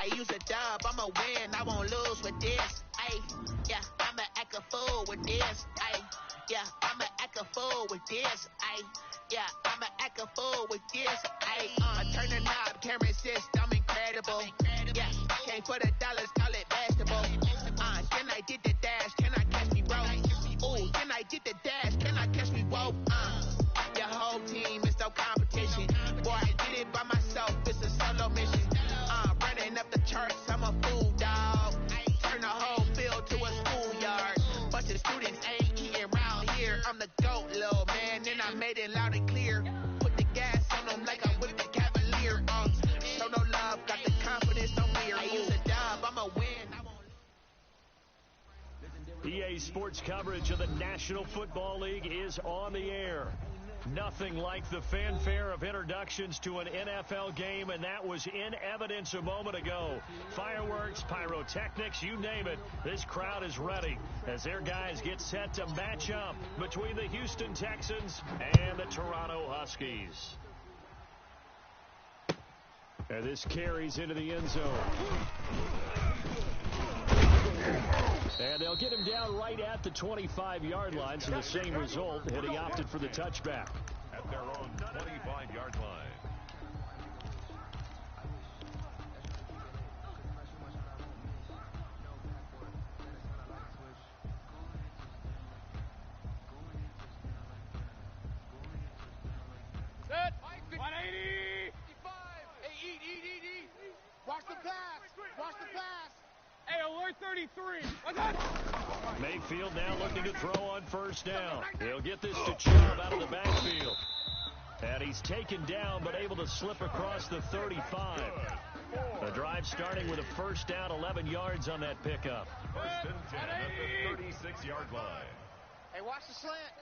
I use a dub, I'ma win, I won't lose with this. Ay, yeah, I'ma act a fool with this. Ay, yeah, I'ma act a fool with this. Ay, yeah, I'ma act a fool with this. Ay, I turn the knob, can't resist, I'm incredible. Yeah, came for the dollars, call it basketball. Then I did the dash, can I catch me, bro? Ooh, then I did the dash, can I catch me, whoa? Your whole team is no competition. Boy, I did it by myself, it's a solo mission. Running up the charts, I'm a fool, dog. Turn the whole field to a schoolyard. Bunch of students ain't eating round here. I'm the GOAT, little man, and I made it loud and clear. Put the gas on them like I'm with the Cavalier. Show no love, got the confidence on me. I use a dub, I'ma win. EA Sports coverage of the National Football League is on the air. Nothing like the fanfare of introductions to an NFL game, and that was in evidence a moment ago. Fireworks, pyrotechnics, you name it. This crowd is ready as their guys get set to match up between the Houston Texans and the Toronto Huskies. And this carries into the end zone. And they'll get him down right at the 25-yard line, so the same result, and he opted for the touchback. At their own 25-yard line. Set. 180. 55. Hey, eat. Watch the pass. Watch the pass. Hey, alert 33. What's that? Mayfield now looking to throw on first down. He'll get this to Chubb out of the backfield. And he's taken down but able to slip across the 35. The drive starting with a first down, 11 yards on that pickup. First and 10 at the 36-yard line. Hey, watch the slant.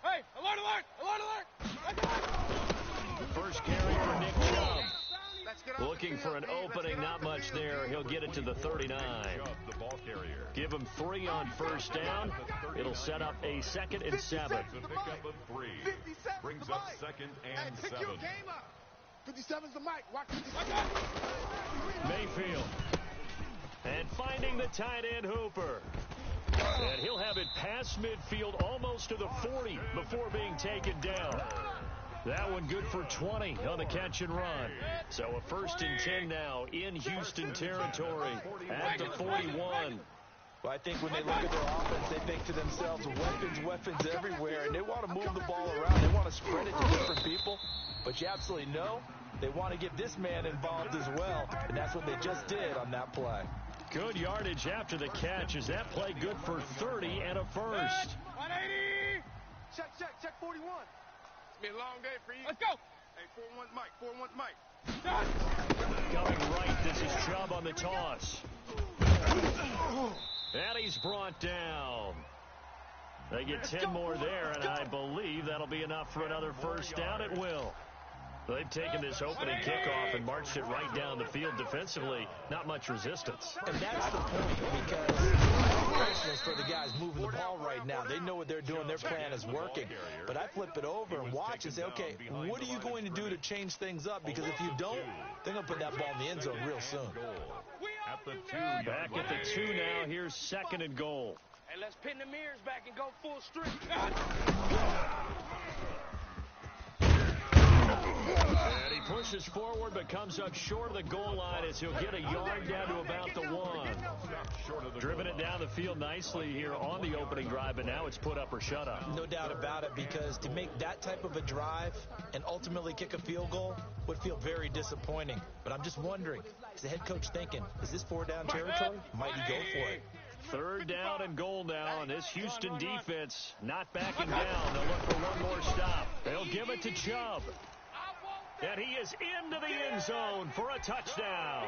Hey, alert. First carry for Nick Chubb. Looking for an opening, not much there. He'll get it to the 39. The ball carrier. Give him 3 on first down. It'll set up a 2nd and 7. The pickup of 3. Brings up 2nd and 7. 57's the mic. Watch 57. Mayfield. And finding the tight end Hooper. And he'll have it past midfield almost to the 40 before being taken down. That one good for 20 on the catch and run. So a 1st and 10 now in Houston territory at the 41. Well, I think when they look at their offense, they think to themselves, weapons everywhere, and they want to move the ball around. They want to spread it to different people. But you absolutely know they want to get this man involved as well, and that's what they just did on that play. Good yardage after the catch. Is that play good for 30 and a first? 180. Check 41. It's been a long day for you. Let's go. Hey, 4-1's Mike. 4-1's Mike. Coming right, this is Chubb on the toss. And he's brought down. They get 10 more there, and I believe that'll be enough for another first down. It will. They've taken this opening kickoff and marched it right down the field defensively. Not much resistance. And that's the point, because congratulations for the guys moving the ball right now. They know what they're doing. Their plan is working. But I flip it over and watch and say, okay, what are you going to do to change things up? Because if you don't, they're going to put that ball in the end zone real soon. Back at the 2 now. Here's 2nd and goal. Hey, let's pin the mirrors back and go full strength. And he pushes forward but comes up short of the goal line as he'll get a yard down to about the 1. Driven it down the field nicely here on the opening drive, but now it's put up or shut up. No doubt about it, because to make that type of a drive and ultimately kick a field goal would feel very disappointing. But I'm just wondering, is the head coach thinking, is this 4-down territory? Might he go for it? 3rd down and goal now, and this Houston defense not backing down. They'll look for one more stop. They'll give it to Chubb. And he is into the end zone for a touchdown.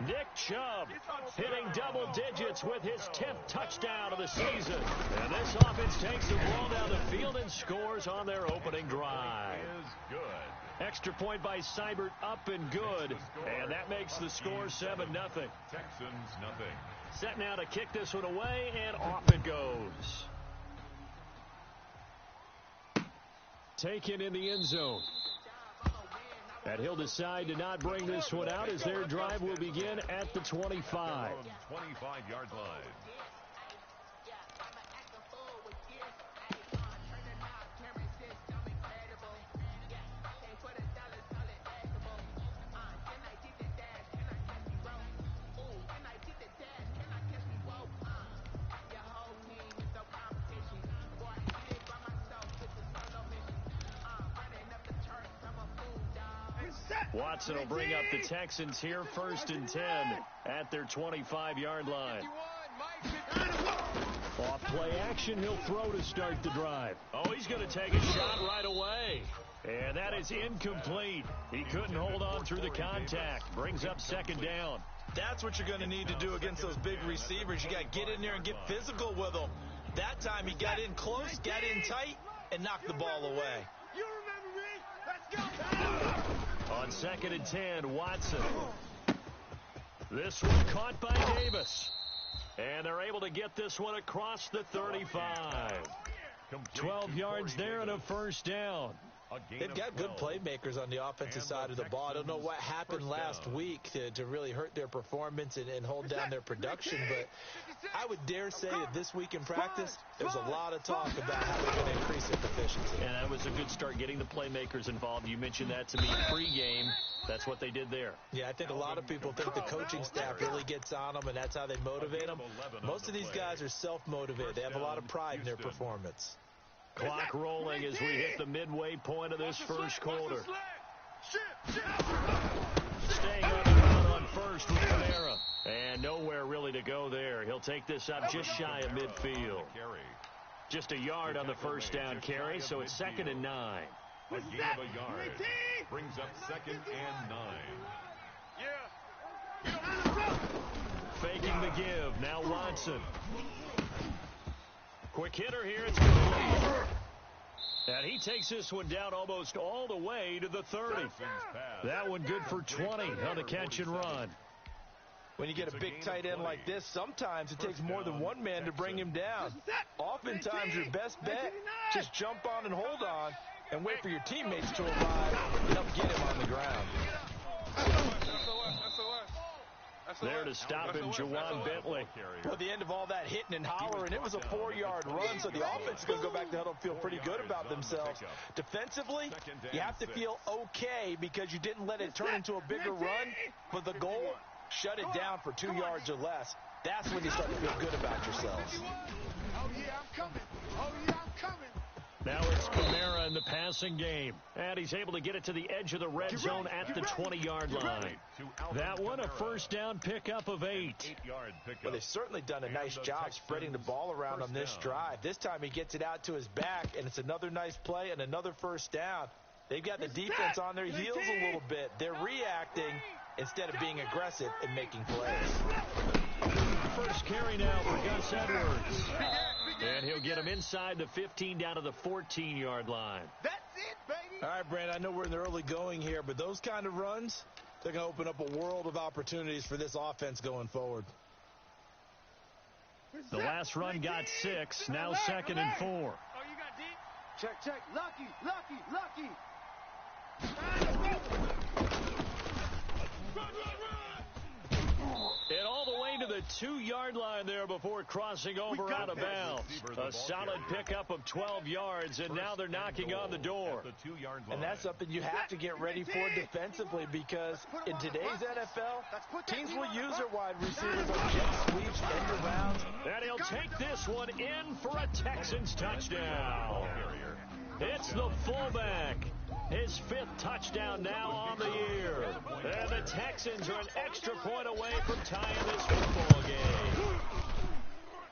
Nick Chubb hitting double digits with his 10th touchdown of the season. And this offense takes the ball down the field and scores on their opening drive. Extra point by Seibert, up and good. And that makes the score 7-0. Texans nothing. Set now to kick this one away, and off it goes. Taken in the end zone. And he'll decide to not bring this one out as their drive will begin at the 25. 25-yard line. Watson will bring up the Texans here, 1st and 10 at their 25-yard line. Off play action, he'll throw to start the drive. Oh, he's going to take a shot right away. And that is incomplete. He couldn't hold on through the contact. Brings up 2nd down. That's what you're going to need to do against those big receivers. You got to get in there and get physical with them. That time he got in close, got in tight, and knocked the ball away. You remember me? Let's go. On 2nd and 10, Watson. This one caught by Davis. And they're able to get this one across the 35. 12 yards there and a 1st down. They've got good playmakers on the offensive side of the ball. I don't know what happened last week to really hurt their performance and hold down their production, but I would dare say that this week in practice, there's a lot of talk about how they're going to increase their proficiency. And that was a good start, getting the playmakers involved. You mentioned that to me pregame. That's what they did there. Yeah, I think a lot of people think the coaching staff really gets on them, and that's how they motivate them. Most of these guys are self-motivated. They have a lot of pride in their performance. Clock rolling as we hit the midway point of this first quarter. Staying on the run on first with Kamara. And nowhere really to go there. He'll take this up just shy of midfield. Just a yard on the 1st down carry, so it's 2nd and 9. A gain of a yard. Brings up 2nd and 9. Faking the give. Now Watson. Quick hitter here. It's complete. And he takes this one down almost all the way to the 30. That one good for 20 on the catch and run. When you get a big tight end like this, sometimes it takes more than one man to bring him down. Oftentimes your best bet, just jump on and hold on and wait for your teammates to arrive and help get him on the ground. There to stop him, Jawan Bentley. Well, the end of all that hitting and hollering, it was a 4-yard run, so the offense is going to go back to huddle and feel pretty good about themselves. Defensively, you have to feel okay because you didn't let it turn into a bigger run, but the goal, shut it down for 2 yards or less. That's when you start to feel good about yourselves. Oh, yeah, I'm coming. Oh, yeah, I'm coming. Now it's Kamara in the passing game. And he's able to get it to the edge of the red zone at the 20-yard line. That one, a 1st down pickup of 8. Well, they've certainly done a nice job spreading the ball around on this drive. This time he gets it out to his back, and it's another nice play and another 1st down. They've got the defense on their heels a little bit. They're reacting instead of being aggressive and making plays. First carry now for Gus Edwards. And he'll get him inside the 15 down to the 14-yard line. That's it, baby. All right, Brand, I know we're in the early going here, but those kind of runs, they're going to open up a world of opportunities for this offense going forward. The last run got 6, now 2nd and 4. Oh, you got deep? Check. Lucky. And all the way to the 2-yard line there before crossing over out of bounds. A solid pickup of 12 yards, and now they're knocking on the door. And that's something you have to get ready for defensively because in today's NFL, teams will use their wide receivers on jet sweeps, end arounds. And he'll take this one in for a Texans touchdown. It's the fullback. His 5th touchdown now on the year. And the Texans are an extra point away from tying this football game.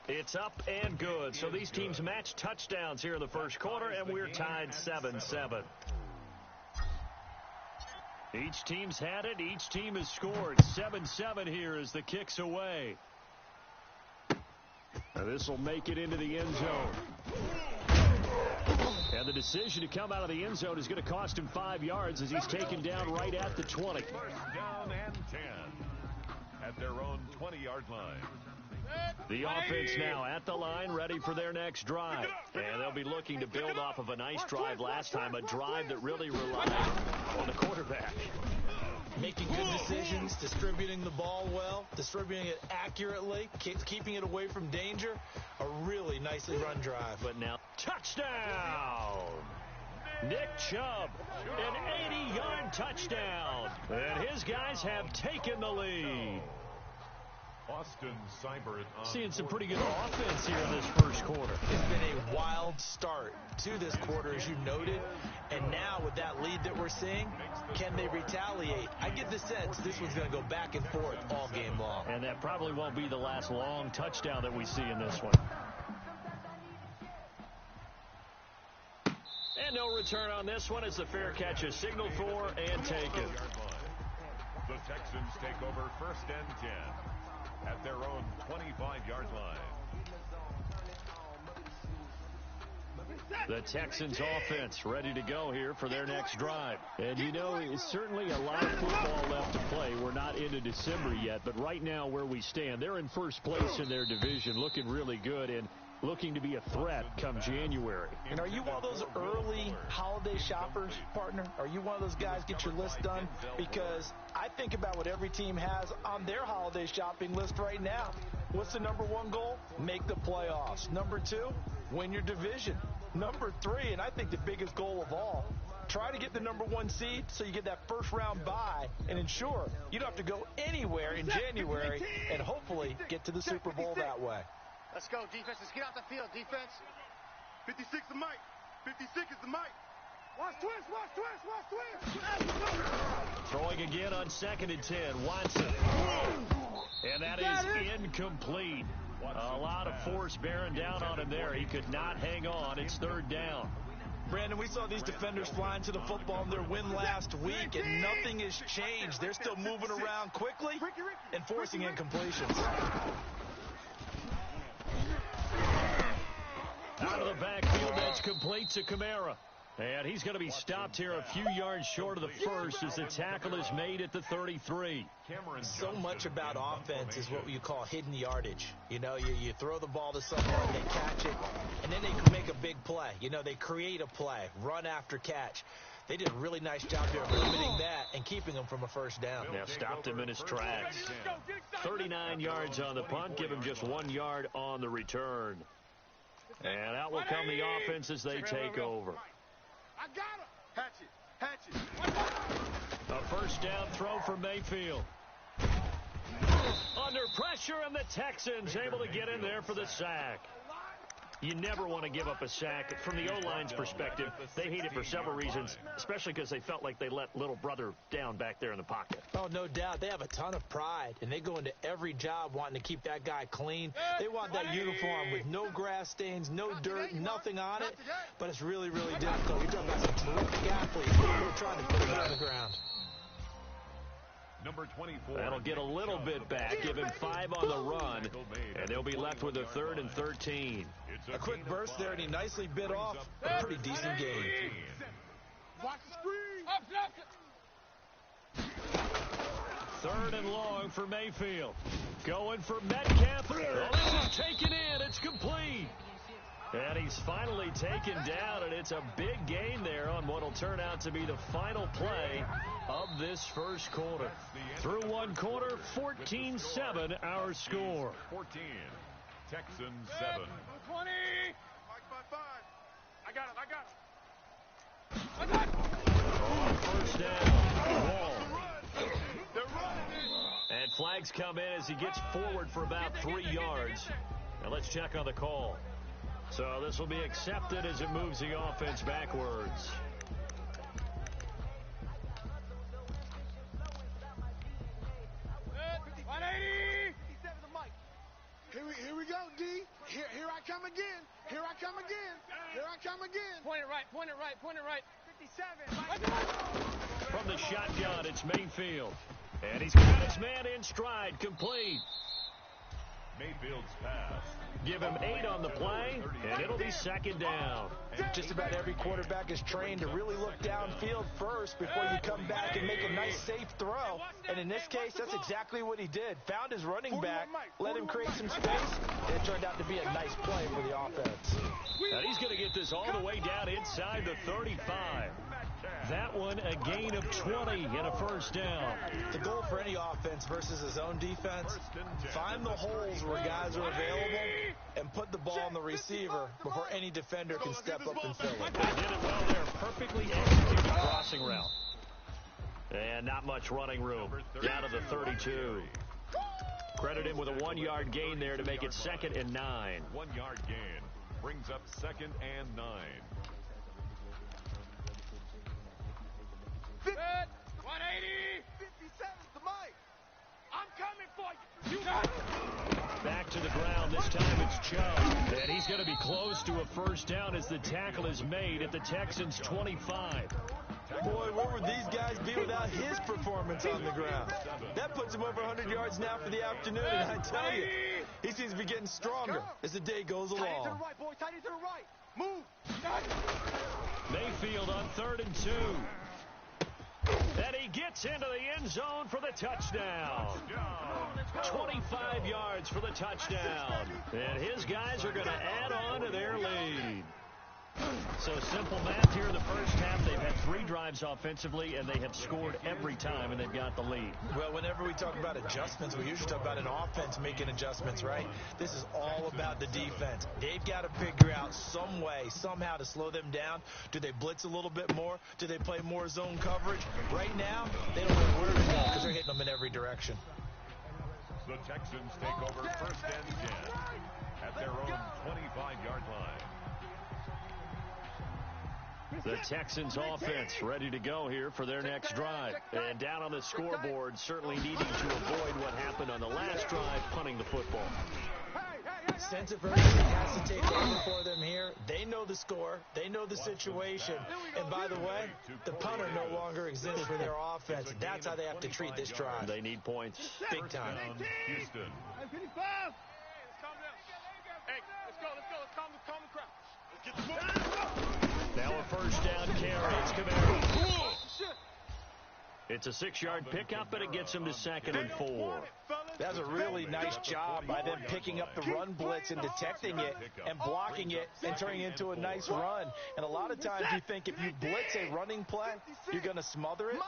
It's up and good. So these teams match touchdowns here in the first quarter, and we're tied 7-7. Each team's had it. Each team has scored. 7-7 here as the kick's away. Now this will make it into the end zone. And the decision to come out of the end zone is going to cost him 5 yards as he's taken down right at the 20. 1st down and 10 at their own 20-yard line. The offense now at the line, ready for their next drive. And they'll be looking to build off of a nice drive last time, a drive that really relied on the quarterback. things, distributing the ball well, distributing it accurately, keeping it away from danger. A really nicely run drive. But now, touchdown! Nick Chubb, an 80-yard touchdown. And his guys have taken the lead. Austin Seibert seeing some pretty good offense here in this first quarter. It's been a wild start to this quarter, as you noted. And now with that lead that we're seeing, can they retaliate? I get the sense this one's going to go back and forth all game long. And that probably won't be the last long touchdown that we see in this one. And no return on this one as the fair catch is signaled for and taken. The Texans take over 1st and 10 at their own 25-yard line. The Texans offense ready to go here for their next drive. And you know, it's certainly a lot of football left to play. We're not into December yet, but right now where we stand, they're in first place in their division, looking really good and looking to be a threat come January. And are you one of those early holiday shoppers, partner? Are you one of those guys get your list done? Because I think about what every team has on their holiday shopping list right now. What's the number one goal? Make the playoffs. Number two, win your division. Number three, and I think the biggest goal of all, try to get the number one seed so you get that first round bye and ensure you don't have to go anywhere in January and hopefully get to the Super Bowl that way. Let's go, defense. Let's get out the field, defense. 56 the mic. 56 is the mic. Watch twist, watch twist, watch twist. Throwing again on 2nd and 10. Watson. And that is incomplete. A lot of force bearing down on him there. He could not hang on. It's 3rd down. Brandon, we saw these defenders flying to the football in their win last week, and nothing has changed. They're still moving around quickly and forcing incompletions. Out of the backfield, that's complete to Kamara. And he's going to be stopped here a few yards short of the first as the tackle is made at the 33. So much about offense is what you call hidden yardage. You know, you throw the ball to someone, they catch it, and then they can make a big play. You know, they create a play, run after catch. They did a really nice job there of limiting that and keeping him from a first down. Now stopped him in his tracks. 39 yards on the punt, give him just 1 yard on the return. And out will come the offense as they take over. I got him. Hatch it. A first down throw for Mayfield. Under pressure, and the Texans able to get in there for the sack. You never want to give up a sack. From the O-line's perspective, they hate it for several reasons, especially because they felt like they let little brother down back there in the pocket. Oh, no doubt. They have a ton of pride, and they go into every job wanting to keep that guy clean. They want that uniform with no grass stains, no dirt, nothing on it, but it's really, really difficult. You're talking about some terrific athletes who are trying to put it on the ground. Number 24. That'll get a little bit back, give him 5 on the run, and they'll be left with a 3rd and 13. A quick burst there, and he nicely bit off a pretty decent gain. Watch the screen. Up. 3rd and long for Mayfield. Going for Metcalf. Oh, this is taken in. It's complete. And he's finally taken down, and it's a big gain there on what will turn out to be the final play of this first quarter. Through one quarter, 14-7 our score. 14. Texans 7. 20. I got him. First down. Wall. And flags come in as he gets forward for about 3 yards. Now let's check on the call. So this will be accepted as it moves the offense backwards. Here we go, D. Here I come again. Here I come again. Here I come again. Point it right. 57. From the shotgun, it's Mayfield. And he's got his man in stride, complete. Mayfield's pass. Give him 8 on the play, and it'll be 2nd down. Just about every quarterback is trained to really look downfield first before you come back and make a nice, safe throw. And in this case, that's exactly what he did. Found his running back, let him create some space, and it turned out to be a nice play for the offense. And he's going to get this all the way down inside the 35. That one a gain of 20 and a first down. The goal for any offense versus his own defense, find the holes where guys are available and put the ball on the receiver before any defender can step up and fill it. They did it well there. Perfectly executed crossing route. And not much running room. Down to the 32. Credit him with a 1-yard gain there to make it 2nd and 9. 1-yard gain brings up 2nd and 9. 180. 57's the mic. I'm coming for you. Back to the ground. This time it's Chubb. And he's going to be close to a first down as the tackle is made at the Texans' 25. Boy, where would these guys be without his performance on the ground? That puts him over 100 yards now for the afternoon, and I tell you, he seems to be getting stronger as the day goes along. Tight to the right, boys. Tight to the right. Move. Mayfield on 3rd and 2. And he gets into the end zone for the touchdown. 25 yards for the touchdown. And his guys are going to add on to their lead. So simple math here in the first half. They've had 3 drives offensively, and they have scored every time, and they've got the lead. Well, whenever we talk about adjustments, we usually talk about an offense making adjustments, right? This is all about the defense. They've got to figure out some way, somehow to slow them down. Do they blitz a little bit more? Do they play more zone coverage? Right now, they don't know where to go because they're hitting them in every direction. The Texans take over 1st and 10 at their own 25-yard line. The Texans offense ready to go here for their next drive. And down on the scoreboard, certainly needing to avoid what happened on the last drive, punting the football. Sense of urgency has to take over for them here. They know the score. They know the situation. And by the way, the punter no longer exists for their offense. That's how they have to treat this drive. They need points. Big time. Houston. Hey, let's calm down. Hey, let's go. Let's calm the crowd. Let's get the ball. Now a first down carry. It's Kamara. It's a 6-yard pickup, but it gets him to 2nd and 4. That's a really nice job by them picking up the run blitz and detecting it and blocking it and turning it into a nice run. And a lot of times you think if you blitz a running play, you're going to smother it.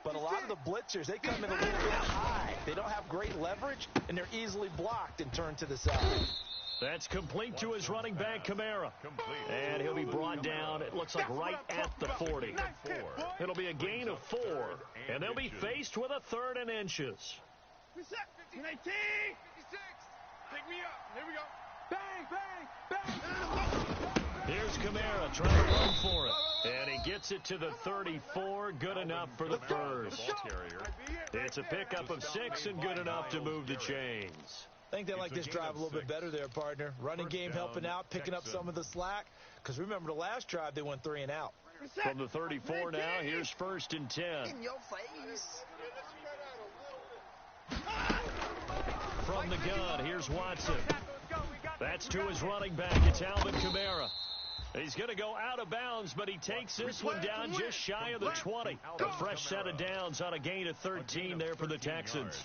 But a lot of the blitzers, they come in a little bit high. They don't have great leverage, and they're easily blocked and turned to the side. That's complete to his running back, Kamara. And he'll be brought down, it looks like, right at the 40. It'll be a gain of 4, and they'll be faced with a 3rd and inches. 19. 56. Pick me up. Here we go. Bang, bang, bang. Here's Kamara trying to run for it. And he gets it to the 34. Good enough for the first. It's a pickup of 6 and good enough to move the chains. I think they like this drive a little bit better there, partner. Running game helping out, picking up some of the slack. Because remember the last drive, they went 3 and out. From the 34 now, here's 1st and 10. In your face. From the gun, here's Watson. That's to his running back. It's Alvin Kamara. He's going to go out of bounds, but he takes this one down just shy of the 20. A fresh set of downs on a gain of 13 there for the Texans.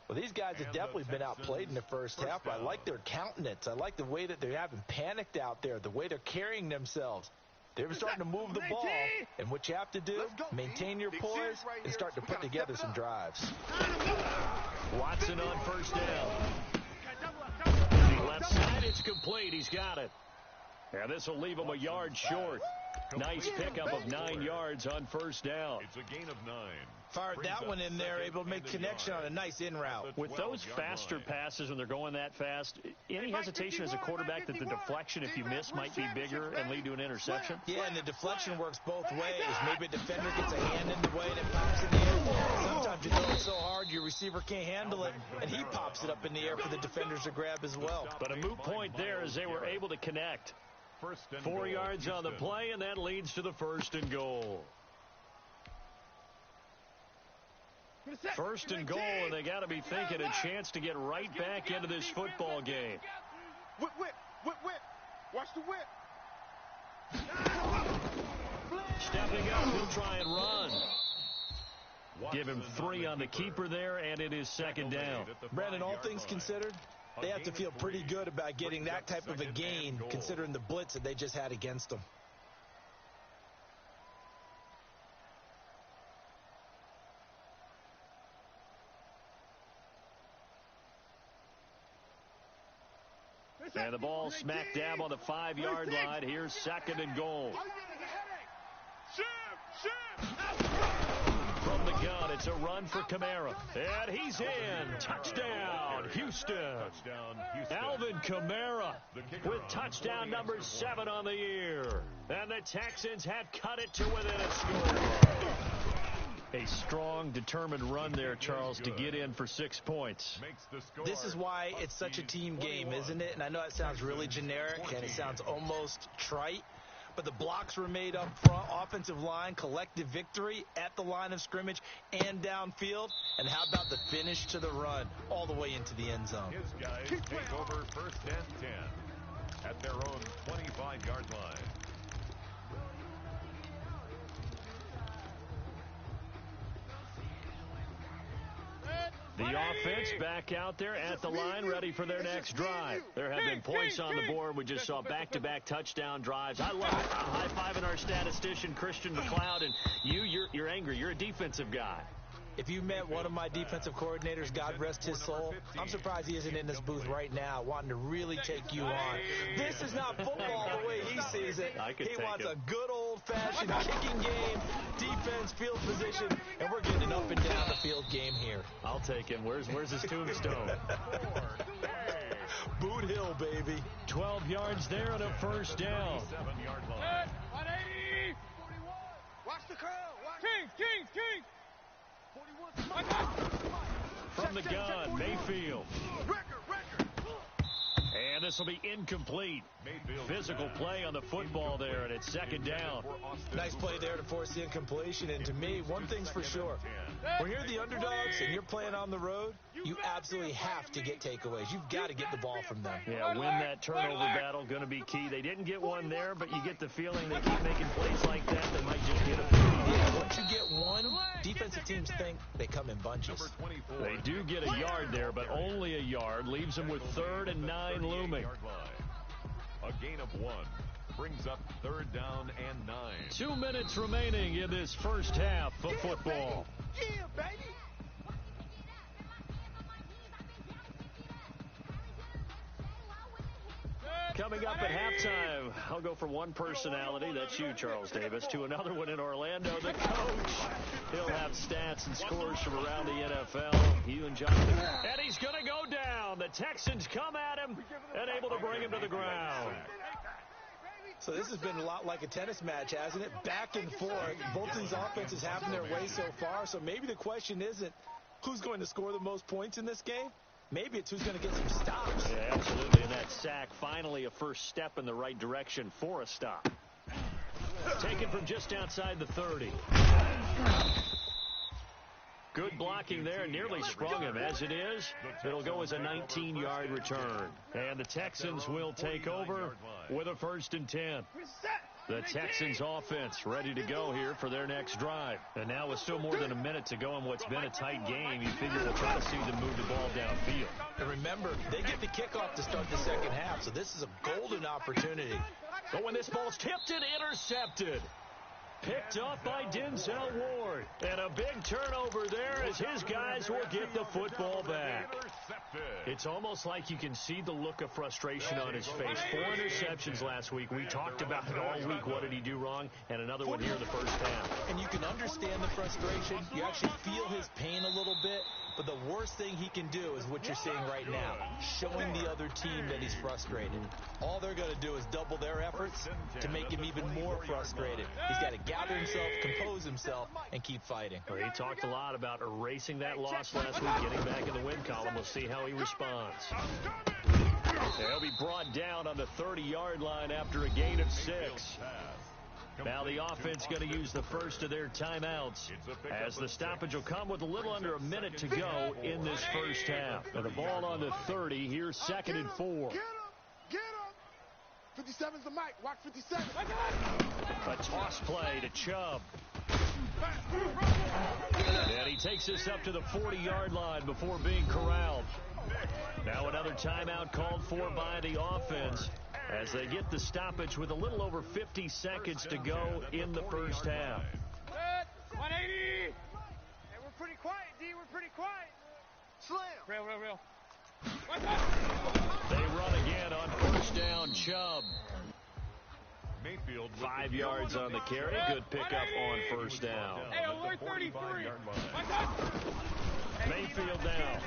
Well, these guys have definitely been outplayed in the first half. I like their countenance. I like the way that they haven't panicked out there, the way they're carrying themselves. They're starting to move the ball, and what you have to do, maintain your poise and start to put together some drives. Watson on first down. The left side, it's complete. He's got it. And this will leave him a yard short. Nice pickup of 9 yards on first down. It's a gain of 9. Fired that one in there, able to make connection on a nice in route. With those faster passes when they're going that fast, any hesitation as a quarterback that the deflection, if you miss, might be bigger and lead to an interception? Yeah, and the deflection works both ways. Maybe a defender gets a hand in the way and it pops in the air. Sometimes you throw it so hard your receiver can't handle it, and he pops it up in the air for the defenders to grab as well. But a moot point there as they were able to connect. 4 yards on the play, and that leads to the 1st and goal. 1st and goal, and they got to be thinking a chance to get right back into this football game. Whip, whip, whip, whip. Watch the whip. Stepping up, he'll try and run. Give him 3 on the keeper there, and it is 2nd down. Brandon, all things considered, they have to feel pretty good about getting that type of a gain, considering the blitz that they just had against them. And the ball smack dab on the 5-yard line. Here's 2nd and goal. From the gun, it's a run for Kamara. And he's in. Touchdown, Houston. Alvin Kamara with touchdown number 7 on the year. And the Texans have cut it to within a score. A strong, determined run there, Charles, to get in for 6 points. This is why it's such a team game, isn't it? And I know it sounds really generic and it sounds almost trite, but the blocks were made up front, offensive line, collective victory at the line of scrimmage and downfield. And how about the finish to the run all the way into the end zone? His guys take over 1st and 10 at their own 25-yard line. The offense back out there at the line, ready for their next drive. There have been points on the board. We just saw back-to-back touchdown drives. I love it. I'm high-fiving our statistician, Christian McLeod, and you're angry. You're a defensive guy. If you met one of my defensive coordinators, God rest his soul, I'm surprised he isn't in this booth right now wanting to really take you on. This is not football the way he sees it. He wants a good old-fashioned kicking game, defense, field position, and we're getting an up-and-down the field game here. I'll take him. Where's his tombstone? Boot Hill, baby. 12 yards there and a 1st down. 7-yard line. 180. Watch the curl. King. From the gun, Mayfield. Record. And this will be incomplete. Physical play on the football there, and it's 2nd down. Nice play there to force the incompletion. And to me, one thing's for sure. When you're the underdogs and you're playing on the road, you absolutely have to get takeaways. You've got to get the ball from them. Yeah, win that turnover battle, going to be key. They didn't get one there, but you get the feeling they keep making plays like that, they might just get a few. Yeah, once you get one, defensive teams think they come in bunches. They do get a yard there, but only a yard. Leaves them with 3rd and 9 looming. A gain of 1 brings up 3rd down and 9. 2 minutes remaining in this first half of football. Yeah, baby. Coming up at halftime, I'll go from one personality, that's you, Charles Davis, to another one in Orlando, the coach. He'll have stats and scores from around the NFL. You and Jonathan. And he's going to go down. The Texans come at him and able to bring him to the ground. So this has been a lot like a tennis match, hasn't it? Back and forth. Both these offenses having their way so far. So maybe the question isn't who's going to score the most points in this game. Maybe it's who's going to get some stops. Yeah, absolutely. And that sack, finally a first step in the right direction for a stop. Taken from just outside the 30. Good blocking there, nearly sprung him. As it is, it'll go as a 19-yard return. And the Texans will take over with a 1st and 10. The Texans offense ready to go here for their next drive. And now with still more than a minute to go in what's been a tight game, you figure we'll try to see them move the ball downfield. And remember, they get the kickoff to start the second half, so this is a golden opportunity. But when this ball's tipped and intercepted, picked off by Denzel Ward. And a big turnover there as his guys will get the football back. It's almost like you can see the look of frustration on his face. 4 interceptions last week. We talked about it all week. What did he do wrong? And another one here in the first half. And you can understand the frustration. You actually feel his pain a little bit. But the worst thing he can do is what you're seeing right now, showing the other team that he's frustrated. All they're going to do is double their efforts to make him even more frustrated. He's got to gather himself, compose himself, and keep fighting. Well, he talked a lot about erasing that loss last week, getting back in the win column. We'll see how he responds. He'll be brought down on the 30-yard line after a gain of 6. Now the offense going to use the first of their timeouts as the stoppage will come with a little under a minute to go in this first half. Now the ball on the 30. Here's 2nd and 4. Get him. 57's the mic. Watch 57. A toss play to Chubb. And he takes this up to the 40-yard line before being corralled. Now another timeout called for by the offense as they get the stoppage with a little over 50 seconds to go in the first half. 180. Hey, we're pretty quiet, D. We're pretty quiet. Slam. Real. They run again on first down. Chubb. Mayfield 5 yards on the carry. Good pickup on first down. Hey, alert 33. Mayfield now.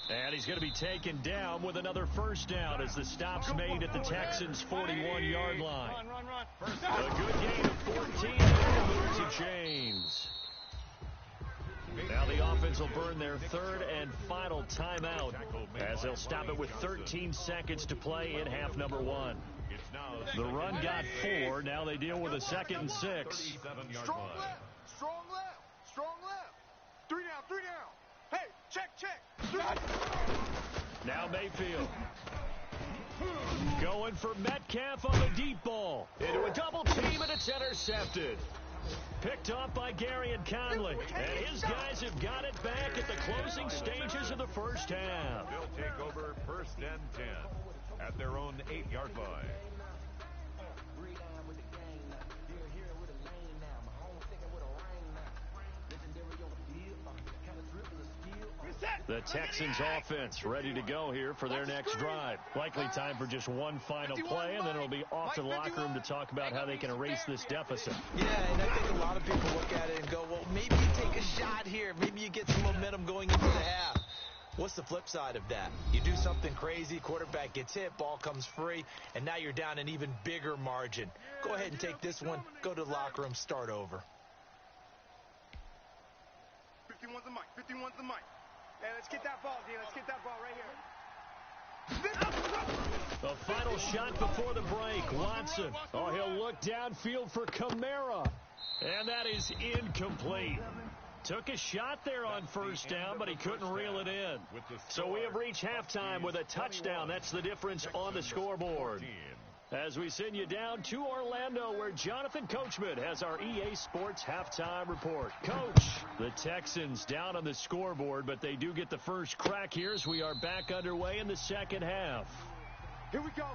And he's going to be taken down with another first down as the stop's made at the Texans' 41-yard line. Run. A good gain of 14 and moves of chains. Now the offense will burn their third and final timeout as they'll stop it with 13 seconds to play in half number 1. The run got 4. Now they deal with a 2nd and 6. Strong left. Strong left. 3 down. Hey, check. Now Mayfield. Going for Metcalf on the deep ball. Into a double team, and it's intercepted. Picked off by Gary and Conley. And his guys have got it back at the closing stages of the first half. They'll take over first and 10 at their own 8-yard line. The Texans offense ready to go here for their next drive. Likely time for just one final play, and then it'll be off to the locker room to talk about how they can erase this deficit. Yeah, and I think a lot of people look at it and go, well, maybe you take a shot here. Maybe you get some momentum going into the half. What's the flip side of that? You do something crazy, quarterback gets hit, ball comes free, and now you're down an even bigger margin. Go ahead and take this one, go to the locker room, start over. 51's the mic. Hey, let's get that ball, D. Let's get that ball right here. The final shot before the break. Watson. Oh, he'll look downfield for Kamara. And that is incomplete. Took a shot there on first down, but he couldn't reel it in. So we have reached halftime with a touchdown. That's the difference on the scoreboard. As we send you down to Orlando, where Jonathan Coachman has our EA Sports halftime report. Coach, the Texans down on the scoreboard, but they do get the first crack here as we are back underway in the second half. Here we go.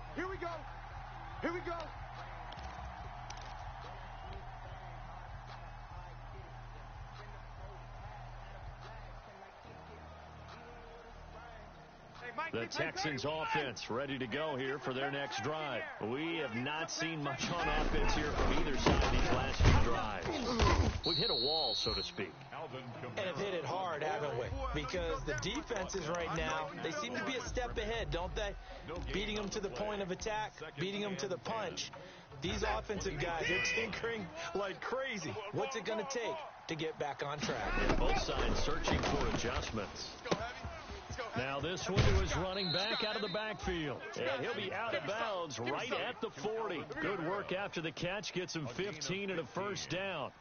The Texans offense ready to go here for their next drive. We have not seen much on offense here from either side these last few drives. We've hit a wall, so to speak. And have hit it hard, haven't we? Because the defenses right now, they seem to be a step ahead, don't they? Beating them to the point of attack, beating them to the punch. These offensive guys are tinkering like crazy. What's it going to take to get back on track? And both sides searching for adjustments. Now this one to his running back out of the backfield. And he'll be out of bounds right at the 40. Good work after the catch. Gets him 15 and a first down.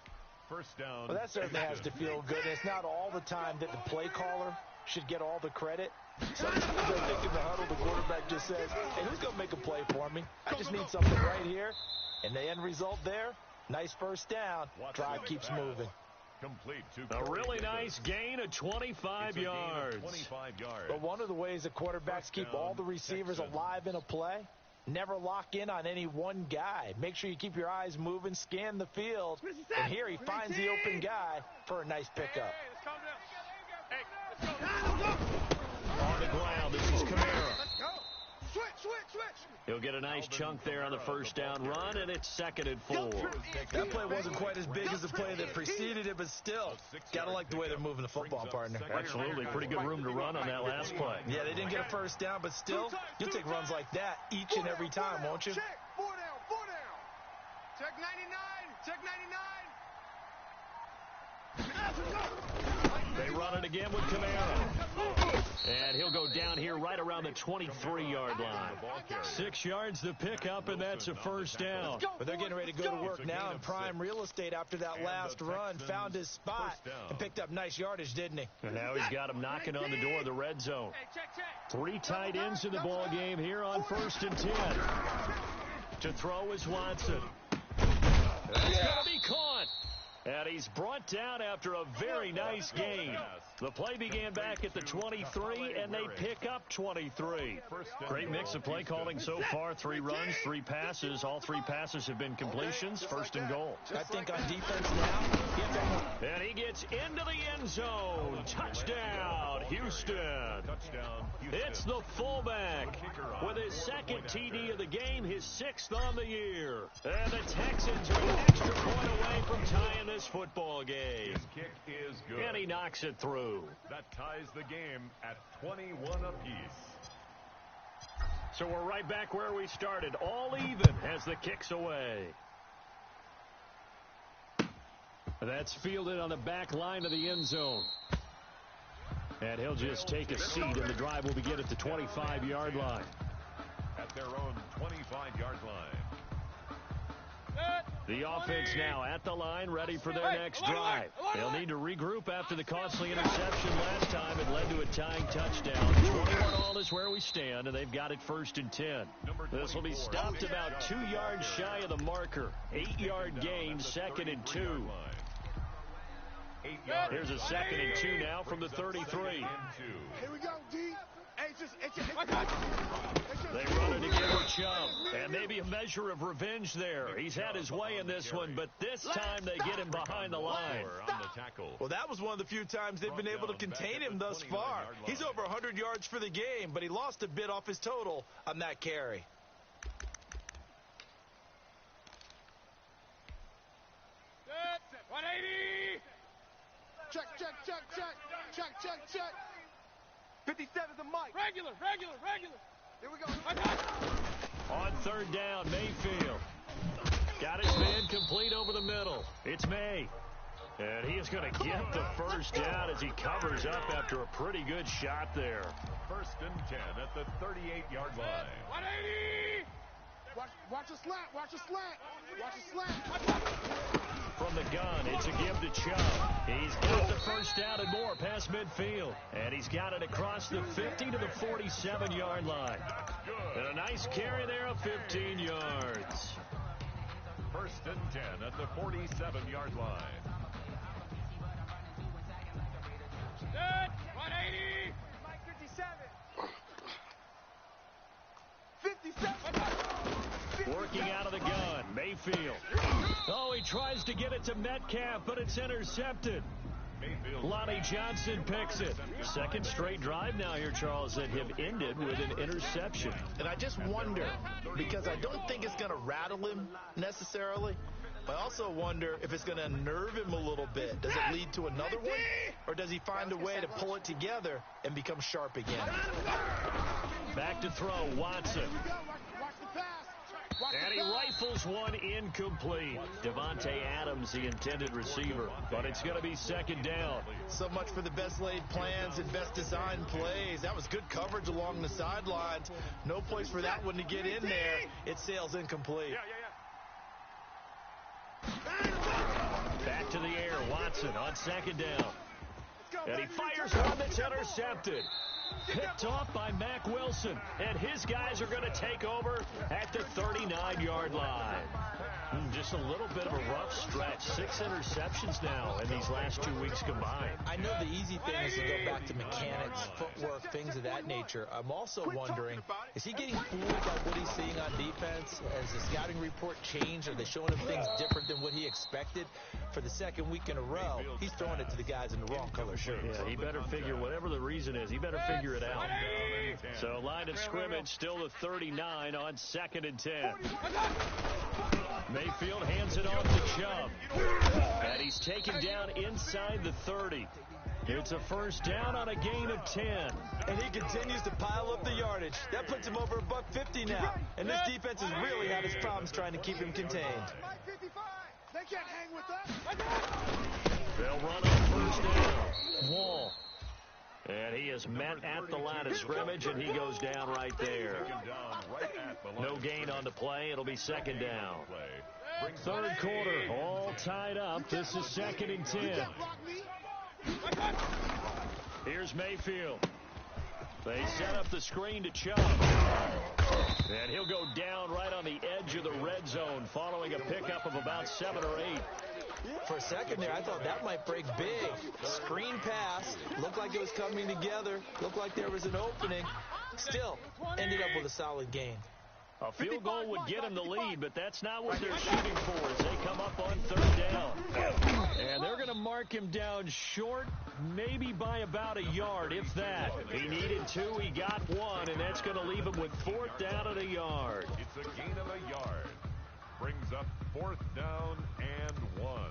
Well, that certainly has to feel good. It's not all the time that the play caller should get all the credit. Sometimes I think in the huddle, the quarterback just says, hey, who's going to make a play for me? I just need something right here. And the end result there, nice first down. Drive keeps moving. A really nice gain of 25 yards. But one of the ways the quarterbacks keep all the receivers alive in a play, never lock in on any one guy. Make sure you keep your eyes moving, scan the field, and here he finds the open guy for a nice pickup. On the ground, this is Kamara. Switch. He'll get a nice chunk there on the first down run, and it's 2nd and 4. That play wasn't quite as big as the play that preceded it, but still, gotta like the way they're moving the football, partner. Absolutely, pretty good room to run on that last play. Yeah, they didn't get a first down, but still, you'll take runs like that each and every time, won't you? Check. 4 down. Check 99. They run it again with Kamara. And he'll go down here right around the 23-yard line. 6 yards to pick up, and that's a first down. But they're getting ready to go to work now in prime real estate after that last run. Found his spot and picked up nice yardage, didn't he? And now he's got him knocking on the door of the red zone. 3 tight ends in the ball game here on 1st and 10. To throw is Watson. That's going to be caught. And he's brought down after a very nice gain. The play began back at the 23, and they pick up 23. Great mix of play calling so far. 3 runs, 3 passes. All 3 passes have been completions. 1st and goal. I think on defense now, and he gets into the end zone. Touchdown, Houston. Touchdown, Houston. It's the fullback with his second TD of the game, his 6th on the year. And the Texans are an extra point away from tying this football game. His kick is good. And he knocks it through. That ties the game at 21 apiece. So we're right back where we started, all even as the kick's away. That's fielded on the back line of the end zone. And he'll just take a seat, and the drive will begin at the 25-yard line. At their own 25-yard line. The offense now at the line, ready for their next drive. They'll need to regroup after the costly interception last time. It led to a tying touchdown. 21-all is where we stand, and they've got it 1st and 10. This will be stopped about 2 yards shy of the marker. 8-yard gain, 2nd and 2. Here's a 2nd and 2 now from the 33. Here we go, D. They run it again with Chubb, and maybe a measure of revenge there. He's had his way in this one, but this time they get him behind the line. Well, that was one of the few times they've been able to contain him thus far. He's over 100 yards for the game, but he lost a bit off his total on that carry. Set. 180. Check. 57's the mic. Regular. Here we go. On 3rd down, Mayfield. Got his man complete over the middle. It's May. And he is going to get the 1st down as he covers up after a pretty good shot there. 1st and 10 at the 38-yard line. 180. Watch a slant. From the gun, it's a give to Chubb. He's got the 1st down and more past midfield. And he's got it across the 50 to the 47-yard line. And a nice carry there of 15 yards. 1st and 10 at the 47-yard line. Set. 180. Mike 57. Working out of the gun, Mayfield. Oh, he tries to get it to Metcalf, but it's intercepted. Lonnie Johnson picks it. 2nd straight drive now here, Charles, that have ended with an interception. And I just wonder, because I don't think it's going to rattle him necessarily, but I also wonder if it's going to unnerve him a little bit. Does it lead to another one? Or does he find a way to pull it together and become sharp again? Back to throw, Watson. Watch the pass. And he rifles one incomplete. Devontae Adams, the intended receiver. But it's going to be 2nd down. So much for the best laid plans and best designed plays. That was good coverage along the sidelines. No place for that one to get in there. It sails incomplete. Back to the air, Watson on 2nd down. And he fires one that's intercepted. Picked off by Mack Wilson. And his guys are going to take over at the 39-yard line. Just a little bit of a rough stretch. 6 interceptions now in these last 2 weeks combined. I know the easy thing is to go back to mechanics, footwork, things of that nature. I'm also wondering, is he getting fooled by what he's seeing on defense? Has the scouting report changed? Are they showing him things different than what he expected? For the 2nd week in a row, he's throwing it to the guys in the wrong color shirts. Yeah, he better figure, whatever the reason is, he better figure it out. So line of scrimmage still the 39 on 2nd and 10. Mayfield hands it off to Chubb. And he's taken down inside the 30. It's a 1st down on a gain of 10. And he continues to pile up the yardage. That puts him over $150 now. And this defense has really had its problems trying to keep him contained. Mike 55. They can't hang with us. They'll run on 1st down. Wall. And he is met at the line of scrimmage, and he goes down right there. No gain on the play. It'll be 2nd down. 3rd quarter, all tied up. This is 2nd and 10. Here's Mayfield. They set up the screen to Chubb. And he'll go down right on the edge of the red zone following a pickup of about 7 or 8. For a second there, I thought that might break big. Screen pass. Looked like it was coming together. Looked like there was an opening. Still, ended up with a solid gain. A field goal would get them the lead, but that's not what they're shooting for as they come up on third down. And they're going to mark him down short, maybe by about a yard, if that. He needed 2, he got 1, and that's going to leave him with 4th down at a yard. It's a gain of a yard. Brings up 4th down and 1.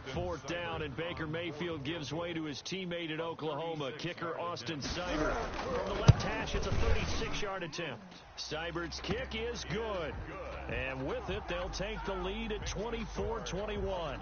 Fourth down, and Baker Mayfield gives way to his teammate in Oklahoma, kicker Austin Seibert. From the left hash, it's a 36-yard attempt. Seibert's kick is good. And with it, they'll take the lead at 24-21.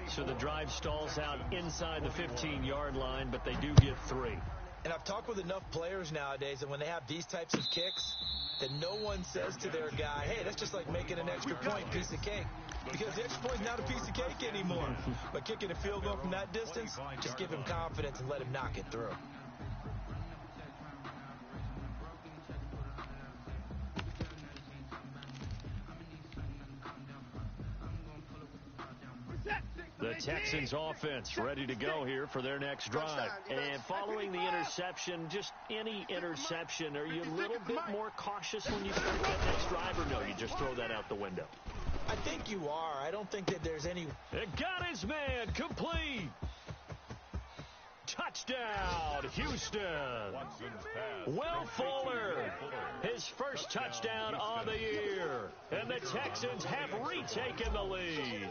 So the drive stalls out inside the 15-yard line, but they do get 3. And I've talked with enough players nowadays that when they have these types of kicks, that no one says to their guy, hey, that's just like making an extra point, piece of cake. Because the extra point's not a piece of cake anymore. But kicking a field goal from that distance, just give him confidence and let him knock it through. The Texans offense ready to go here for their next drive. And following the interception, just any interception, are you a little bit more cautious when you start that next drive, or no, you just throw that out the window? I think you are. I don't think that there's any... It got his man complete. Touchdown, Houston. Will Fuller, his first touchdown on the year. And the Texans have retaken the lead.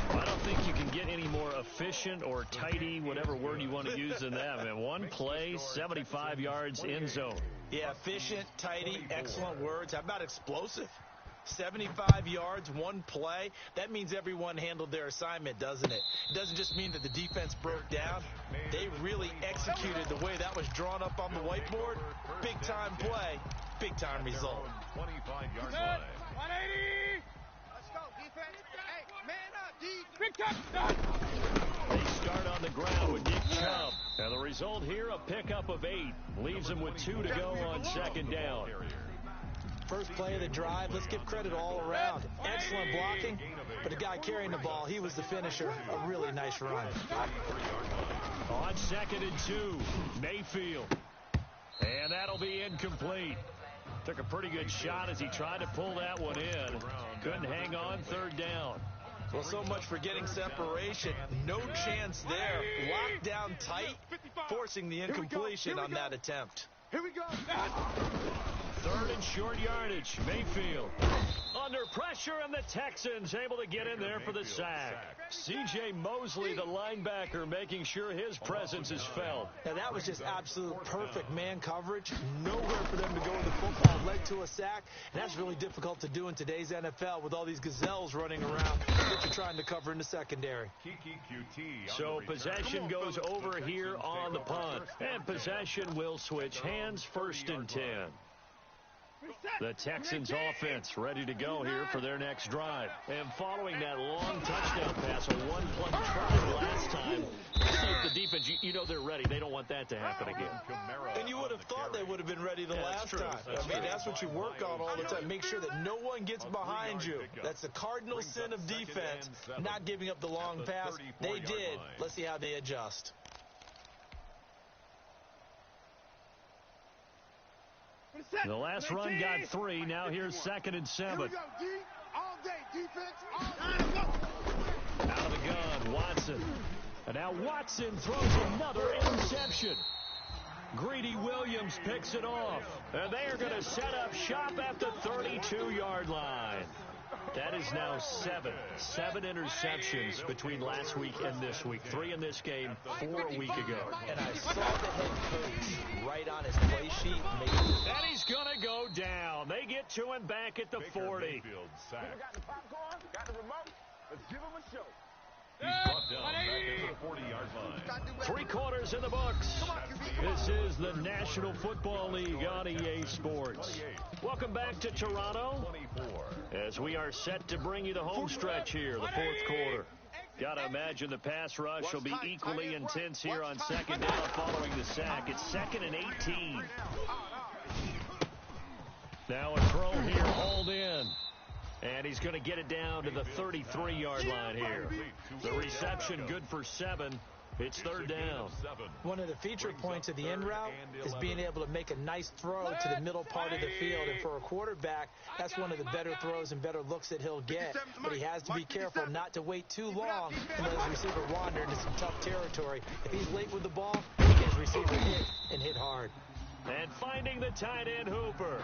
I don't think you can get any more efficient or tidy, whatever word you want to use in that. Man, one play, 75 yards, end zone. Yeah, efficient, tidy, excellent words. How about explosive? 75 yards, one play. That means everyone handled their assignment, doesn't it? It doesn't just mean that the defense broke down. They really executed the way that was drawn up on the whiteboard. Big-time play, big-time result. 25-yard line. 180. Let's go, defense. Hey, man up, D. Big touchdown. They start on the ground with Nick Chubb. And the result here, a pickup of 8. Leaves them with 2 to go on second down. First play of the drive, let's give credit all around. Excellent blocking, but the guy carrying the ball, he was the finisher. A really nice run. On 2nd and 2, Mayfield. And that'll be incomplete. Took a pretty good shot as he tried to pull that one in. Couldn't hang on, 3rd down. Well, so much for getting separation. No chance there. Locked down tight, forcing the incompletion on that attempt. Here we go. 3rd and short yardage. Mayfield under pressure, and the Texans able to get in there for the sack. C.J. Mosley, the linebacker, making sure his presence is felt. Now, that was just absolute perfect man coverage. Nowhere for them to go with the football. Led to a sack, and that's really difficult to do in today's NFL with all these gazelles running around that you're trying to cover in the secondary. So possession goes over here on the punt, and possession will switch hands, 1st and 10. The Texans offense ready to go here for their next drive. And following that long touchdown pass, a one-play try last time, see if the defense, you know they're ready. They don't want that to happen again. And you would have thought they would have been ready the last time. I mean, that's what you work on all the time. Make sure that no one gets behind you. That's the cardinal sin of defense, not giving up the long pass. They did. Let's see how they adjust. The last run got 3. Now here's 2nd and 7. Here we go, D. All day, defense. All day. Out of the gun, Watson. And now Watson throws another interception. Greedy Williams picks it off. And they are going to set up shop at the 32-yard line. That is now 7 interceptions between last week and this week. 3 in this game, 4 a week ago. And I saw the head coach right on his play sheet. And he's going to go down. They get to him back at the 40. Got the popcorn, got the remote. Let's give him a show. He's brought down back at the 40-yard line. 3 quarters in the books. This is the National Football League on EA Sports. Welcome back to Toronto as we are set to bring you the home stretch here, the 4th quarter. Got to imagine the pass rush will be equally intense here on 2nd down following the sack. It's 2nd and 18. Now a throw here hauled in. And he's going to get it down to the 33-yard line here. The reception good for 7. It's third down. One of the feature points of the end route is being able to make a nice throw to the middle part of the field. And for a quarterback, that's one of the better throws and better looks that he'll get. But he has to be careful not to wait too long and let his receiver wander into some tough territory. If he's late with the ball, he can get his receiver hit and hit hard. And finding the tight end, Hooper.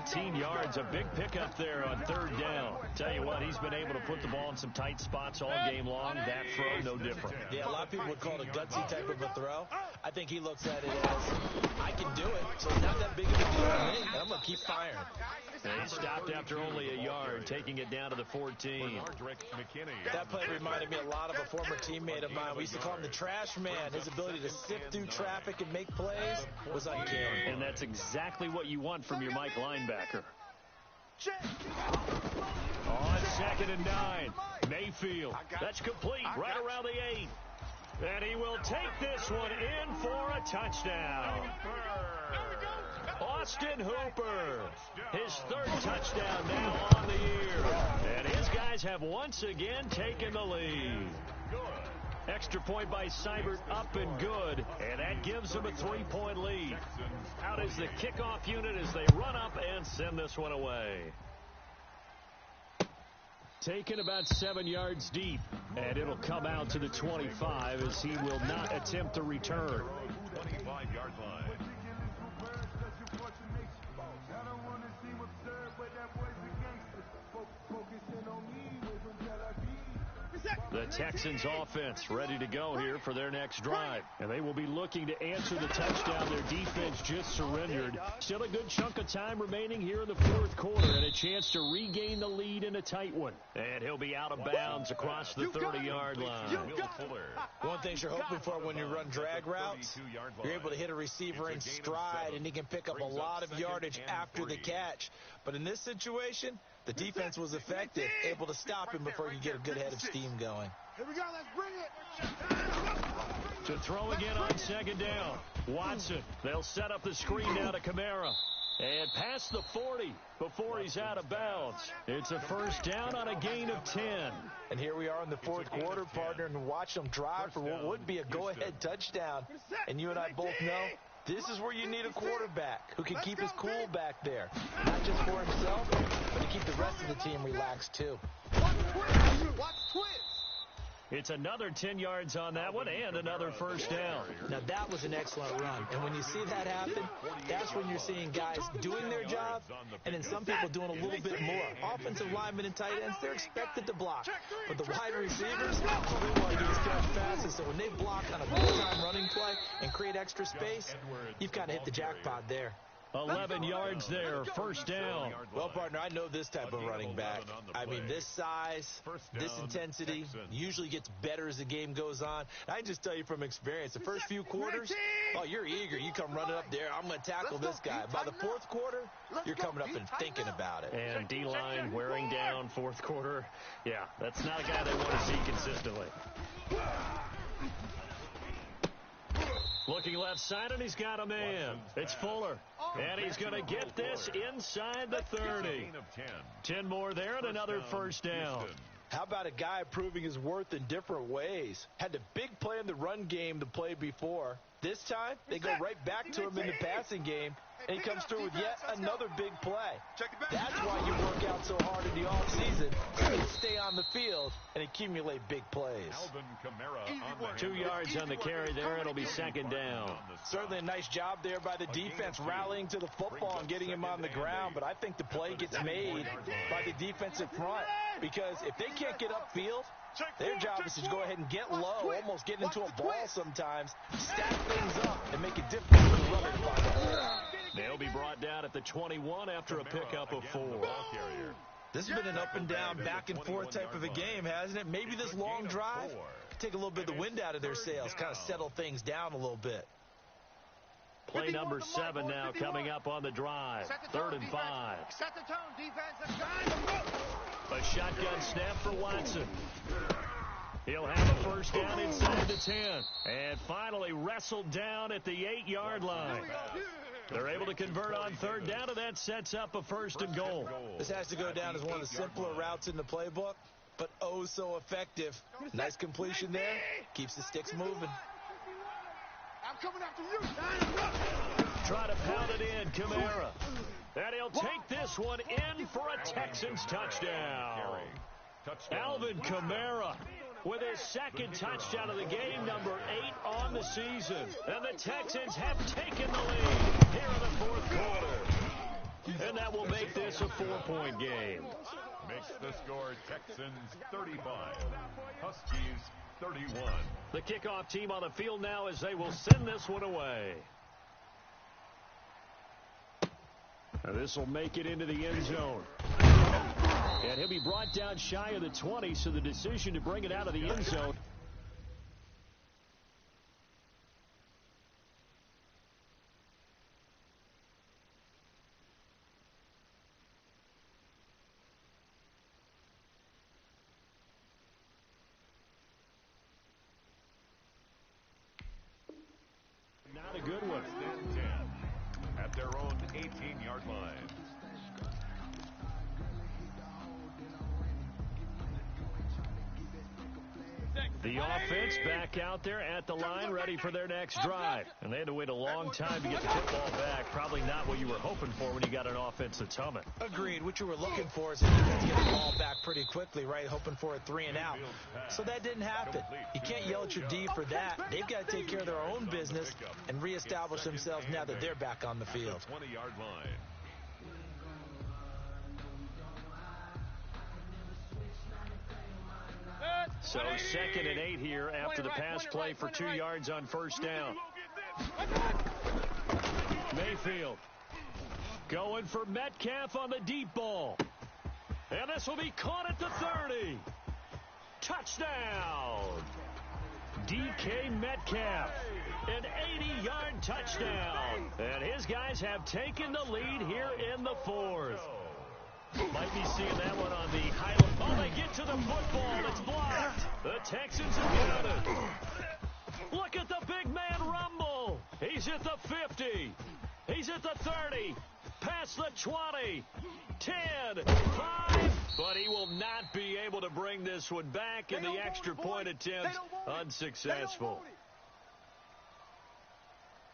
18 yards, a big pickup there on third down. Tell you what, he's been able to put the ball in some tight spots all game long. That throw, no different. Yeah, a lot of people would call it a gutsy type of a throw. I think he looks at it as, I can do it, so it's not that big of a deal to me, and I'm going to keep firing. And he stopped after only a yard, taking it down to the 14. That play reminded me a lot of a former teammate of mine. We used to call him the trash man. His ability to sift through traffic and make plays was uncanny. And that's exactly what you want from your Mike linebacker. On 2nd and 9, Mayfield. That's complete right around the 8. And he will take this one in for a touchdown. Austin Hooper, his 3rd touchdown now on the year. And his guys have once again taken the lead. Extra point by Seibert, up and good, and that gives them a 3-point lead. Out is the kickoff unit as they run up and send this one away. Taken about 7 yards deep, and it'll come out to the 25 as he will not attempt to return. 25-yard line. The Texans offense ready to go here for their next drive. And they will be looking to answer the touchdown their defense just surrendered. Still a good chunk of time remaining here in the 4th quarter and a chance to regain the lead in a tight one. And he'll be out of bounds across the 30-yard line. One thing you're hoping for when you run drag routes, you're able to hit a receiver in stride and he can pick up a lot of yardage after the catch. But in this situation, the defense was effective, able to stop him before you get a good head of steam going. Here we go, let's bring it. To throw again on 2nd down. Watson, they'll set up the screen now to Kamara. And past the 40 before he's out of bounds. It's a 1st down on a gain of 10. And here we are in the 4th quarter, partner, and watch them drive for what would be a go-ahead touchdown. And you and I both know this is where you need a quarterback who can keep his cool back there. Not just for himself, but to keep the rest of the team relaxed, too. Watch twins. It's another 10 yards on that one and another 1st down. Now, that was an excellent run. And when you see that happen, that's when you're seeing guys doing their job and then some people doing a little bit more. Offensive linemen and tight ends, they're expected to block. But the wide receivers, they want to get catch passes. So when they block on a big-time running play and create extra space, you've kind of hit the jackpot there. 11 yards there, 1st down. Well, partner, I know this type of running back. I mean, this size, this intensity usually gets better as the game goes on. And I just tell you from experience, the first few quarters, oh, you're eager. You come running up there, I'm going to tackle this guy. By the 4th quarter, you're coming up and thinking about it. And D-line wearing down 4th quarter. Yeah, that's not a guy they want to see consistently. Looking left side, and he's got a man. It's Fuller. And he's going to get this inside the 30. 10 more there and another 1st down. How about a guy proving his worth in different ways? Had the big play in the run game to play before. This time, they go right back to him in the passing game, and he comes through with yet another big play. That's why you work out so hard in the offseason, so you can stay on the field and accumulate big plays. 2 yards on the carry there. It'll be 2nd down. Certainly a nice job there by the defense rallying to the football and getting him on the ground, but I think the play gets made by the defensive front because if they can't get upfield, their job is to go ahead and get low, almost get into a ball sometimes, stack things up, and make it difficult for the runner to find. They'll be brought down at the 21 after a pickup of 4. This has been an up and down, back and forth type of a game, hasn't it? Maybe this long drive could take a little bit of the wind out of their sails, kind of settle things down a little bit. Play number 7 now coming up on the drive. 3rd and 5. Set the tone, defense. A shotgun snap for Watson. He'll have a 1st down inside the 10. And finally wrestled down at the 8-yard line. They're able to convert on third down, and that sets up a 1st and goal. This has to go down as one of the simpler routes in the playbook, but oh so effective. Nice completion there. Keeps the sticks moving. I'm coming after you. Try to pound it in, Kamara. And he'll take this one in for a Texans touchdown. Alvin Kamara with his 2nd touchdown of the game, number 8 on the season. And the Texans have taken the lead here in the 4th quarter. And that will make this a 4-point game. Makes the score Texans 35, Huskies 31. The kickoff team on the field now as they will send this one away. And this will make it into the end zone. And he'll be brought down shy of the 20, so the decision to bring it out of the end zone. Not a good one. At their own 18-yard line. The offense back out there at the line, ready for their next drive. And they had to wait a long time to get the football back. Probably not what you were hoping for when you got an offense that's humming. Agreed. What you were looking for is a defense to get the ball back pretty quickly, right? Hoping for a 3 and out. So that didn't happen. You can't yell at your D for that. They've got to take care of their own business and reestablish themselves now that they're back on the field. 20-yard line. So 2nd and 8 here after the pass play for 2 yards on 1st down. Mayfield going for Metcalf on the deep ball. And this will be caught at the 30. Touchdown. DK Metcalf. An 80-yard touchdown. And his guys have taken the lead here in the 4th. Might be seeing that one on the highlight. Oh, they get to the football. It's blocked. The Texans have got it. Look at the big man rumble. He's at the 50. He's at the 30. Past the 20. 10. 5. But he will not be able to bring this one back in the extra point attempt. Unsuccessful.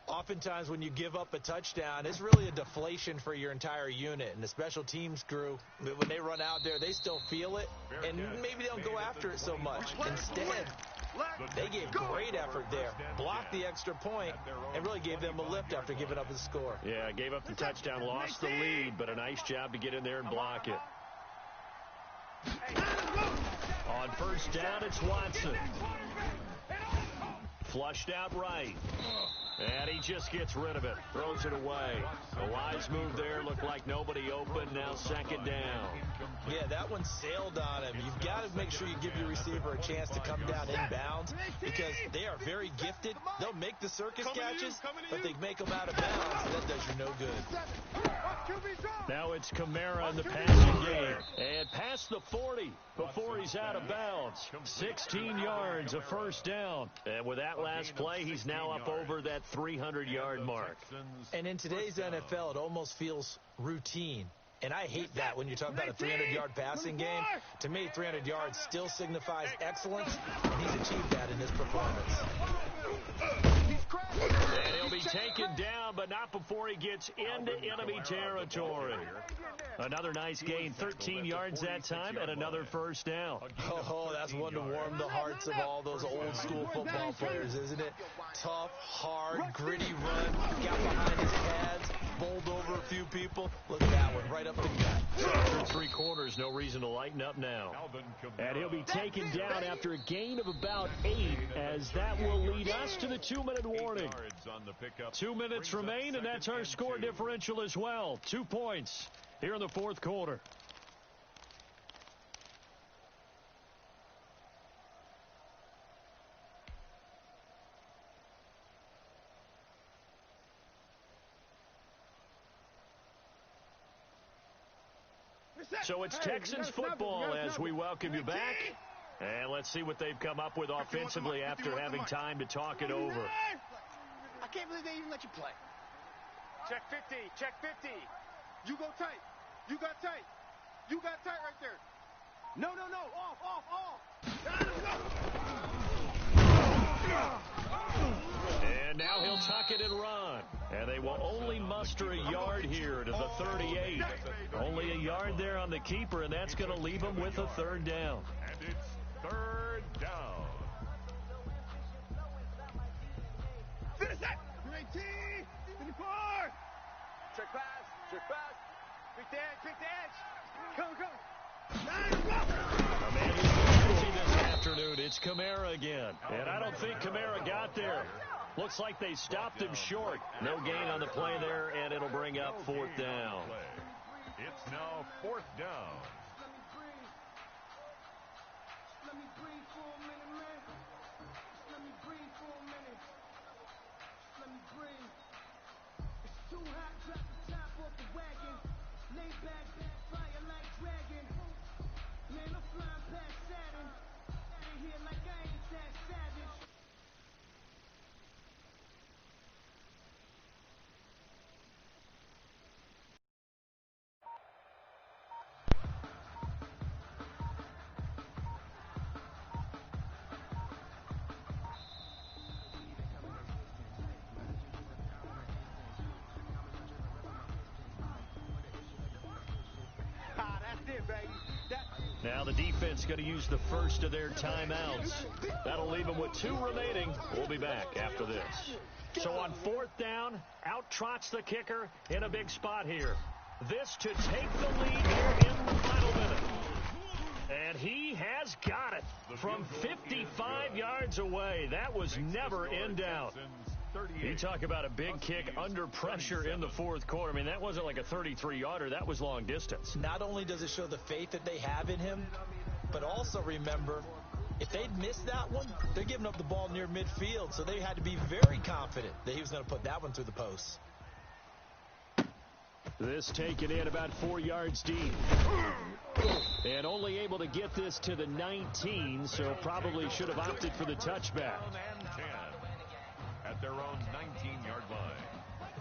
Oftentimes when you give up a touchdown, it's really a deflation for your entire unit. And the special teams crew, when they run out there, they still feel it. And maybe they don't go after it so much. Instead, they gave great effort there. Blocked the extra point and really gave them a lift after giving up the score. Yeah, gave up the touchdown, lost the lead, but a nice job to get in there and block it. On 1st down, it's Watson. Flushed out right. And he just gets rid of it. Throws it away. A wise move there. Looked like nobody open. Now 2nd down. Yeah, that one sailed on him. You've got to make sure you give your receiver a chance to come down inbounds because they are very gifted. They'll make the circus catches, but they make them out of bounds. That does you no good. Now it's Kamara in the passing game. And past the 40 before he's out of bounds. 16 yards, a 1st down. And with that last play, he's now up over that 300-yard mark. And in today's NFL, it almost feels routine. And I hate that when you're talking about a 300-yard passing game. To me, 300 yards still signifies excellence, and he's achieved that in his performance. And he'll be taken down, but not before he gets into enemy territory. Another nice gain, 13 yards that time, and another 1st down. Oh, that's one to warm the hearts of all those old-school football players, isn't it? Tough, hard, gritty run, got behind his pads, bowled over a few people. Look at that one, right up the gut. Through 3 quarters, no reason to lighten up now. And he'll be taken down after a gain of about 8, as that will lead us to the 2-minute warning. 2 minutes remain, and that's our score differential as well. 2 points here in the 4th quarter. So it's Texans football as we welcome you back. And let's see what they've come up with offensively after having time to talk it over. I can't believe they even let you play. Check 50. Check 50. You go tight. You got tight. You got tight right there. No. Off. And now he'll tuck it and run. And they will only muster a yard here to the 38. Only a yard there on the keeper, and that's going to leave him with a third down. And it's third down. Finish that. 19. 54. Check pass. Pick the edge. Come. A man who's busy this afternoon. It's Kamara again. And I don't think Kamara got there. Looks like they stopped him short. No gain on the play there, and it'll bring up fourth down. It's now fourth down. Let me breathe for a minute, man. Let me breathe for a minute. Let me breathe. It's too hot, drop the top off the wagon. Lay back, fire like dragon. Man, I'm flying past Saturn. Out of here like I ain't that savage. Now the defense going to use the first of their timeouts. That'll leave them with 2 remaining. We'll be back after this. So on fourth down, out trots the kicker in a big spot here. This to take the lead here in the final minute. And he has got it from 55 yards away. That was never in doubt. You talk about a big kick under pressure in the fourth quarter. I mean, that wasn't like a 33-yarder. That was long distance. Not only does it show the faith that they have in him, but also remember, if they'd missed that one, they're giving up the ball near midfield, so they had to be very confident that he was going to put that one through the post. This taken in about 4 yards deep. And only able to get this to the 19, so probably should have opted for the touchback. At their own 19-yard line.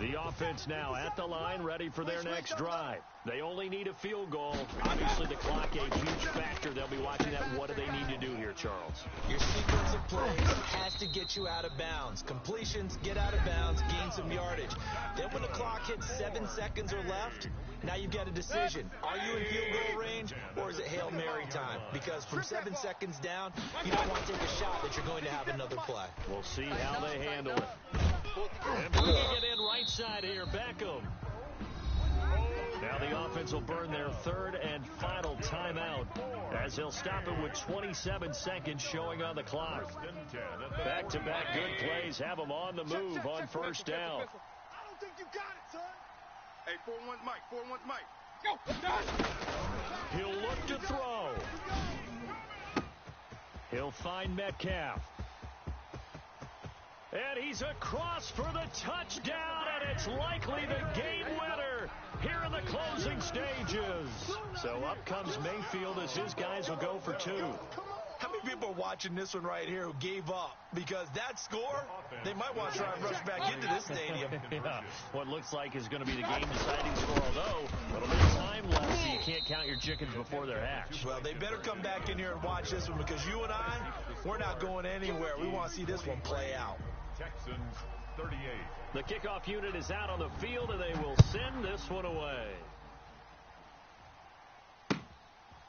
The offense now at the line, ready for their next drive. They only need a field goal. Obviously, the clock a huge factor. They'll be watching that. What do they need to do here, Charles? Your sequence of plays has to get you out of bounds. Completions, get out of bounds, gain some yardage. Then when the clock hits 7 seconds or left, now you've got a decision. Are you in field goal range, or is it Hail Mary time? Because from 7 seconds down, you don't want to take a shot that you're going to have another play. We'll see how they handle it. And bringing it in right side here, Beckham. Now the offense will burn their third and final timeout as they'll stop it with 27 seconds showing on the clock. Back-to-back good plays have them on the move on first down. I don't think you got it, son. Hey, 4-1's Mike. 4-1's Mike. He'll look to throw. He'll find Metcalf. And he's across for the touchdown, and it's likely the game winner here in the closing stages. So up comes Mayfield as his guys will go for 2. How many people are watching this one right here who gave up? Because that score, they might want to try and rush back into this stadium. Yeah, what looks like is going to be the game-deciding score, although a little time left, so you can't count your chickens before they're hatched. Well, they better come back in here and watch this one, because you and I, we're not going anywhere. We want to see this one play out. Texans 38. The kickoff unit is out on the field, and they will send this one away.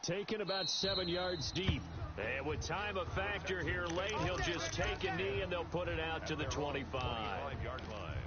Taken about 7 yards deep. And with time a factor here late, he'll just take a knee, and they'll put it out to the 25-yard line.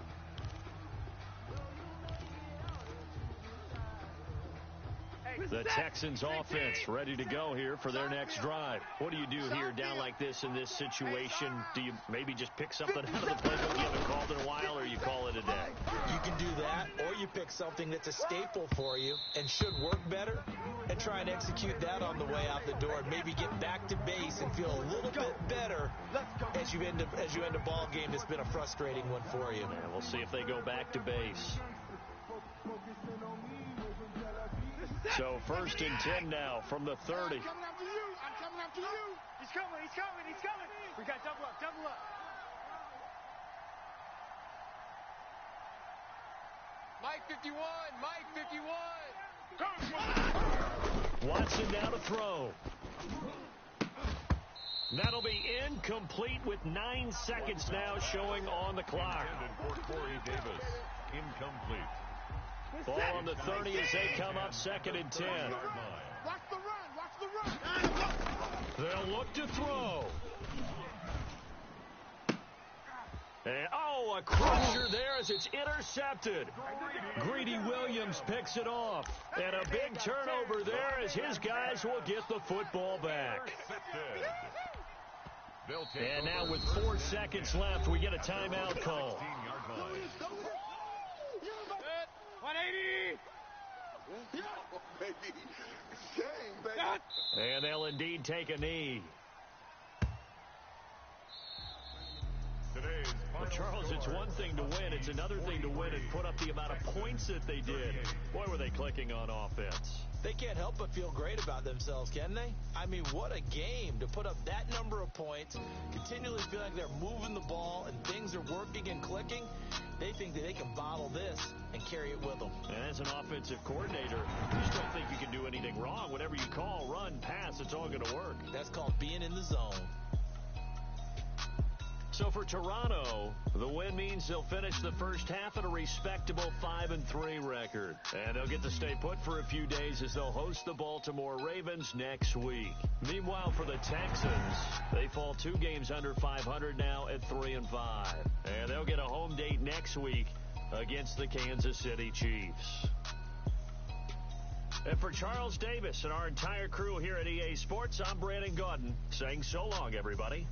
The Texans offense ready to go here for their next drive. What do you do here down like this in this situation? Do you maybe just pick something out of the playbook you haven't called in a while, or you call it a day? You can do that, or you pick something that's a staple for you and should work better and try and execute that on the way out the door, and maybe get back to base and feel a little bit better as you end a ball game that's been a frustrating one for you. And we'll see if they go back to base. So first and 10 now from the 30. I'm coming after you. I'm coming after you. He's coming. We got double up. 51. Mike, 51. Watson now to throw. That'll be incomplete with 9 seconds now showing on the clock. For Corey Davis. Incomplete. Ball on the 30 as they come up 2nd and 10. Watch the run. Watch the run. They'll look to throw. And, a crusher there as it's intercepted. Greedy Williams picks it off. And a big turnover there as his guys will get the football back. And now with 4 seconds left, we get a timeout call. 180. Baby. Shame, baby. And they'll indeed take a knee. Well, Charles, it's one thing to win. It's another thing to win and put up the amount of points that they did. Boy, were they clicking on offense. They can't help but feel great about themselves, can they? I mean, what a game to put up that number of points, continually feel like they're moving the ball and things are working and clicking. They think that they can bottle this and carry it with them. And as an offensive coordinator, you just don't think you can do anything wrong. Whatever you call, run, pass, it's all going to work. That's called being in the zone. So for Toronto, the win means they'll finish the first half at a respectable 5-3 record. And they'll get to stay put for a few days as they'll host the Baltimore Ravens next week. Meanwhile, for the Texans, they fall 2 games under 500 now at 3-5. And they'll get a home date next week against the Kansas City Chiefs. And for Charles Davis and our entire crew here at EA Sports, I'm Brandon Gaudin saying so long, everybody.